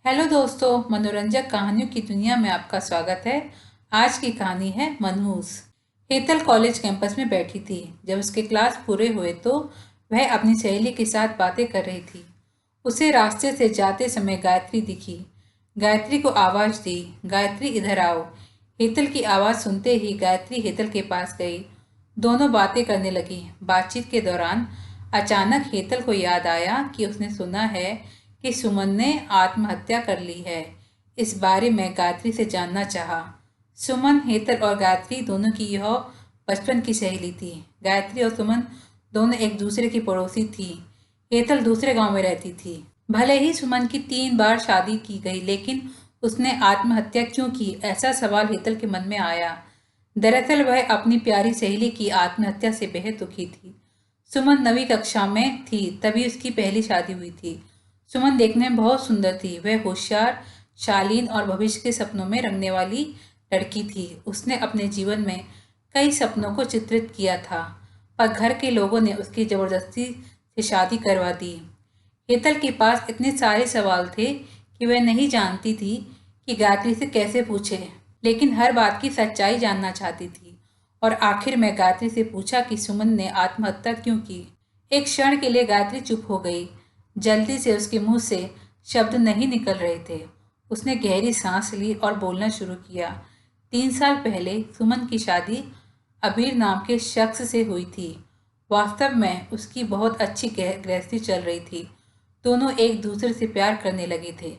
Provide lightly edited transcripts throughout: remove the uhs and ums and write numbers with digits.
Hello दोस्तों, मनोरंजक कहानियों की दुनिया में आपका स्वागत है। आज की कहानी है मनहूस। हेतल कॉलेज कैंपस में बैठी थी। जब उसके क्लास पूरे हुए तो वह अपनी सहेली के साथ बातें कर रही थी। उसे रास्ते से जाते समय गायत्री दिखी। गायत्री को आवाज दी, गायत्री इधर आओ। हेतल की आवाज सुनते ही गायत्री हेतल के पास गई। दोनों बातें करने लगी। बातचीत के दौरान अचानक हेतल को याद आया कि उसने सुना है कि सुमन ने आत्महत्या कर ली है। इस बारे में गायत्री से जानना चाहा। सुमन, हेतल और गायत्री दोनों की यह बचपन की सहेली थी। गायत्री और सुमन दोनों एक दूसरे की पड़ोसी थी। हेतल दूसरे गांव में रहती थी। भले ही सुमन की 3 बार शादी की गई, लेकिन उसने आत्महत्या क्यों की, ऐसा सवाल हेतल के मन में आया। दरअसल वह अपनी प्यारी सहेली की आत्महत्या से बेहद दुखी थी। सुमन 9वीं कक्षा में थी तभी उसकी पहली शादी हुई थी। सुमन देखने में बहुत सुंदर थी। वह होशियार, शालीन और भविष्य के सपनों में रंगने वाली लड़की थी। उसने अपने जीवन में कई सपनों को चित्रित किया था, पर घर के लोगों ने उसकी जबरदस्ती से शादी करवा दी। हेतल के पास इतने सारे सवाल थे कि वह नहीं जानती थी कि गायत्री से कैसे पूछे, लेकिन हर बात की सच्चाई जानना चाहती थी। और आखिर में गायत्री से पूछा कि सुमन ने आत्महत्या क्यों की। एक क्षण के लिए गायत्री चुप हो गई। जल्दी से उसके मुंह से शब्द नहीं निकल रहे थे। उसने गहरी सांस ली और बोलना शुरू किया। 3 साल पहले सुमन की शादी अबीर नाम के शख्स से हुई थी। वास्तव में उसकी बहुत अच्छी गृहस्थी चल रही थी। दोनों एक दूसरे से प्यार करने लगे थे।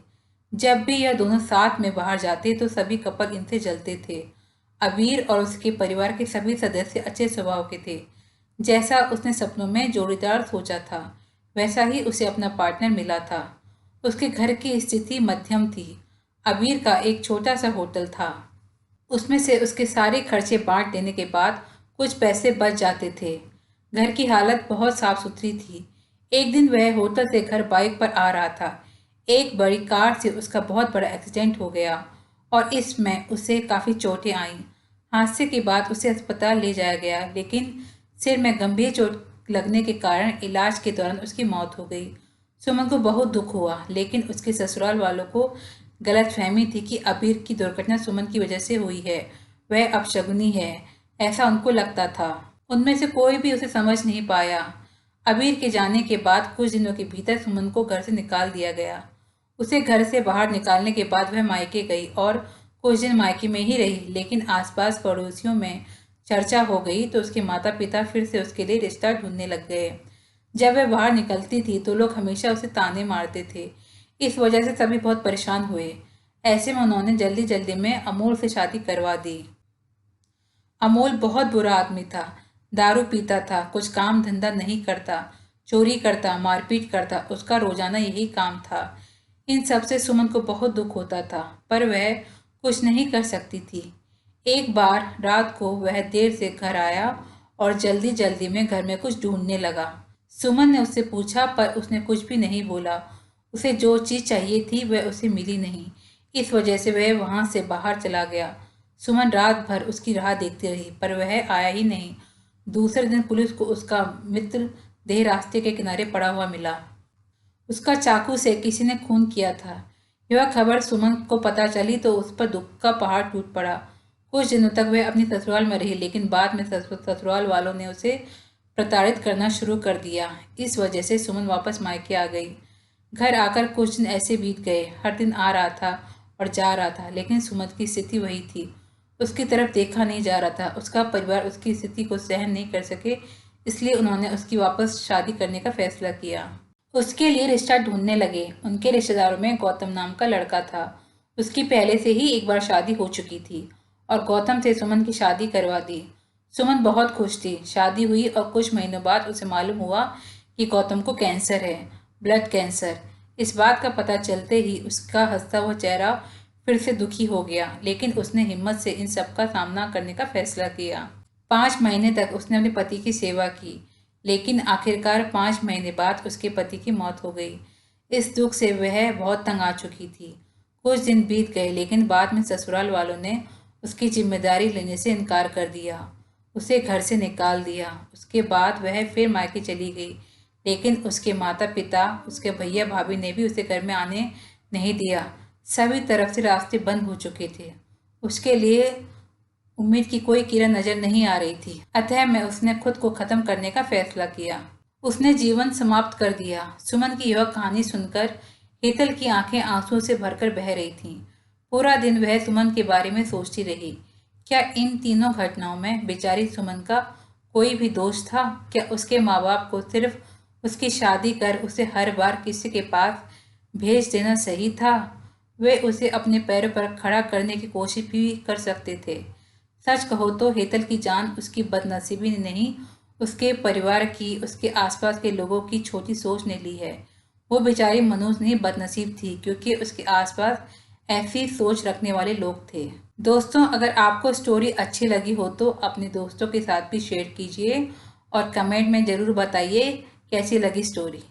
जब भी यह दोनों साथ में बाहर जाते तो सभी कपल इनसे जलते थे। अबीर और उसके परिवार के सभी सदस्य अच्छे स्वभाव के थे। जैसा उसने सपनों में जोड़ीदार सोचा था, वैसा ही उसे अपना पार्टनर मिला था। उसके घर की स्थिति मध्यम थी। अबीर का एक छोटा सा होटल था। उसमें से उसके सारे खर्चे बांट देने के बाद कुछ पैसे बच जाते थे। घर की हालत बहुत साफ सुथरी थी। एक दिन वह होटल से घर बाइक पर आ रहा था। एक बड़ी कार से उसका बहुत बड़ा एक्सीडेंट हो गया और इसमें उसे काफ़ी चोटें आईं। हादसे के बाद उसे अस्पताल ले जाया गया, लेकिन सिर में गंभीर चोट लगने के कारण इलाज के दौरान उसकी मौत हो गई। सुमन को बहुत दुख हुआ, लेकिन उसके ससुराल वालों को गलतफहमी थी कि अबीर की दुर्घटना सुमन की वजह से हुई है। वह अपशगुनी है, ऐसा उनको लगता था। उनमें से कोई भी उसे समझ नहीं पाया। अबीर के जाने के बाद कुछ दिनों के भीतर सुमन को घर से निकाल दिया गया। उसे घर से बाहर निकालने के बाद वह मायके गई और कुछ दिन मायके में ही रही, लेकिन आसपास पड़ोसियों में चर्चा हो गई तो उसके माता पिता फिर से उसके लिए रिश्ता ढूंढने लग गए। जब वह बाहर निकलती थी तो लोग हमेशा उसे ताने मारते थे। इस वजह से सभी बहुत परेशान हुए। ऐसे में उन्होंने जल्दी जल्दी में अमोल से शादी करवा दी। अमोल बहुत बुरा आदमी था। दारू पीता था, कुछ काम धंधा नहीं करता, चोरी करता, मारपीट करता। उसका रोजाना यही काम था। इन सब से सुमन को बहुत दुख होता था, पर वह कुछ नहीं कर सकती थी। एक बार रात को वह देर से घर आया और जल्दी जल्दी में घर में कुछ ढूंढने लगा। सुमन ने उससे पूछा, पर उसने कुछ भी नहीं बोला। उसे जो चीज़ चाहिए थी वह उसे मिली नहीं। इस वजह से वह वहां से बाहर चला गया। सुमन रात भर उसकी राह देखती रही, पर वह आया ही नहीं। दूसरे दिन पुलिस को उसका मित्र देह रास्ते के किनारे पड़ा हुआ मिला। उसका चाकू से किसी ने खून किया था। यह खबर सुमन को पता चली तो उस पर दुख का पहाड़ टूट पड़ा। कुछ दिनों तक वह अपनी ससुराल में रही, लेकिन बाद में ससुराल वालों ने उसे प्रताड़ित करना शुरू कर दिया। इस वजह से सुमन वापस मायके आ गई। घर आकर कुछ दिन ऐसे बीत गए। हर दिन आ रहा था और जा रहा था, लेकिन सुमन की स्थिति वही थी। उसकी तरफ देखा नहीं जा रहा था। उसका परिवार उसकी स्थिति को सहन नहीं कर सके, इसलिए उन्होंने उसकी वापस शादी करने का फैसला किया। उसके लिए रिश्ता ढूंढने लगे। उनके रिश्तेदारों में गौतम नाम का लड़का था। उसकी पहले से ही एक बार शादी हो चुकी थी और गौतम से सुमन की शादी करवा दी। सुमन बहुत खुश थी। शादी हुई और कुछ महीनों बाद उसे मालूम हुआ कि गौतम को कैंसर है, ब्लड कैंसर। इस बात का पता चलते ही उसका हंसता हुआ चेहरा फिर से दुखी हो गया, लेकिन उसने हिम्मत से इन सब का सामना करने का फैसला किया। 5 महीने तक उसने अपने पति की सेवा की, लेकिन आखिरकार 5 महीने बाद उसके पति की मौत हो गई। इस दुख से वह बहुत तंग आ चुकी थी। कुछ दिन बीत गए, लेकिन बाद में ससुराल वालों ने उसकी जिम्मेदारी लेने से इनकार कर दिया। उसे घर से निकाल दिया। उसके बाद वह फिर मायके चली गई, लेकिन उसके माता पिता, उसके भैया भाभी ने भी उसे घर में आने नहीं दिया। सभी तरफ से रास्ते बंद हो चुके थे। उसके लिए उम्मीद की कोई किरण नजर नहीं आ रही थी। अतः मैं उसने खुद को खत्म करने का फैसला किया। उसने जीवन समाप्त कर दिया। सुमन की यह कहानी सुनकर हेतल की आंखें आंसुओं से भरकर बह रही थीं। पूरा दिन वह सुमन के बारे में सोचती रही। क्या इन तीनों घटनाओं में बेचारी सुमन का कोई भी दोष था? क्या उसके माँ बाप को सिर्फ उसकी शादी कर उसे हर बार किसी के पास भेज देना सही था? वे उसे अपने पैरों पर खड़ा करने की कोशिश भी कर सकते थे। सच कहो तो हेतल की जान उसकी बदनसीबी ने नहीं, उसके परिवार की, उसके आसपास के लोगों की छोटी सोच ने ली है। वो बेचारी मनोज नहीं बदनसीब थी, क्योंकि उसके आसपास ऐसी सोच रखने वाले लोग थे। दोस्तों, अगर आपको स्टोरी अच्छी लगी हो तो अपने दोस्तों के साथ भी शेयर कीजिए और कमेंट में ज़रूर बताइए कैसी लगी स्टोरी।